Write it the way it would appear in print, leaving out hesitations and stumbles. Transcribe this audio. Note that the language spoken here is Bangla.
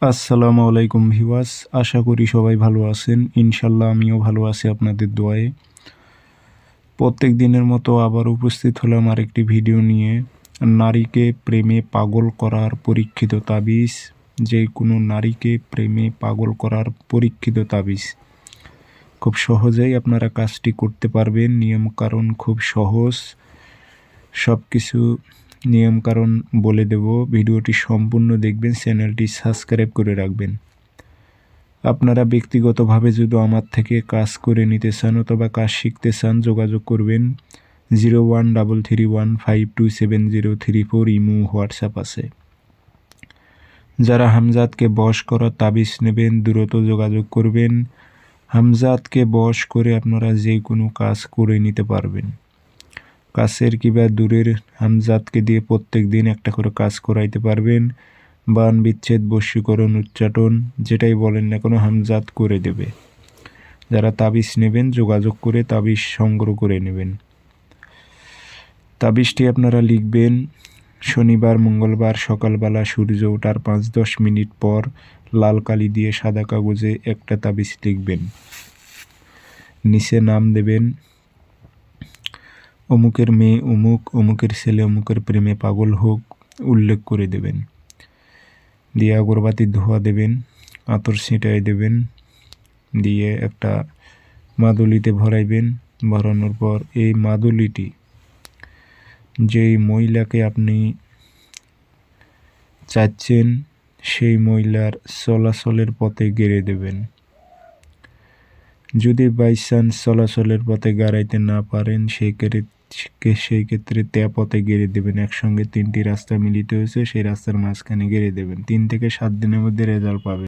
আসসালামু আলাইকুম ভিউয়ার্স, আশা করি সবাই ভালো আছেন। ইনশাল্লাহ আমিও ভালো আছি আপনাদের দোয়ায়। প্রত্যেক দিনের মতো আবার উপস্থিত হলাম আরেকটি ভিডিও নিয়ে। নারীকে প্রেমে পাগল করার পরীক্ষিত তাবিজ। যে কোনো নারীকে প্রেমে পাগল করার পরীক্ষিত তাবিজ। খুব সহজেই আপনারা কাজটি করতে পারবেন। নিয়মকানুন খুব সহজ, সব কিছু নিয়মকানুন বলে দেব। ভিডিওটি সম্পূর্ণ দেখবেন, চ্যানেলটি সাবস্ক্রাইব করে রাখবেন। আপনারা ব্যক্তিগতভাবে যদি আমার থেকে কাজ করে নিতে চান অথবা কাজ শিখতে চান, যোগাযোগ করবেন 0133152703 ইমো হোয়াটসঅ্যাপ আছে। যারা হামজাতকে বশ করা তাবিজ নেবেন দ্রুত যোগাযোগ করবেন। হামজাতকে বশ করে আপনারা যে কোনো কাজ করে নিতে পারবেন। কাছের কিংবা দূরের হামজাতকে দিয়ে প্রত্যেক দিন একটা করে কাজ করাইতে পারবেন। বান বিচ্ছেদ, বশীকরণ, উচ্চাটন যেটাই বলেন না কোনো হামজাত করে দেবে। যারা তাবিজ নেবেন যোগাযোগ করে তাবিজ সংগ্রহ করে নেবেন। তাবিজটি আপনারা লিখবেন শনিবার মঙ্গলবার সকালবেলা সূর্য ওঠার 5-10 মিনিট পর লাল কালি দিয়ে সাদা কাগজে একটা তাবিজ লিখবেন। নিচে নাম দেবেন অমুকের মেয়ে অমুক, অমুকের ছেলে অমুকের প্রেমে পাগল হোক, উল্লেখ করে দেবেন। দিয়ে আগরবাতির ধোঁয়া দেবেন, আতর ছিটাই দেবেন, দিয়ে একটা মাদুলিতে ভরাইবেন। ভরানোর পর এই মাদুলিটি যেই মহিলাকে আপনি চাচ্ছেন সেই মহিলার চলাচলের পথে গেড়ে দেবেন। যদি বাই চান্স চলাচলের পথে গাড়াইতে না পারেন সেই ক্ষেত্রে পথে গেড়ে দেবেন। একসঙ্গে 3টি রাস্তা মিলিত হয়েছে, সেই রাস্তার মাঝখানে গেড়ে দেবেন। 3 থেকে 7 দিনের মধ্যে রেজাল্ট পাবেন।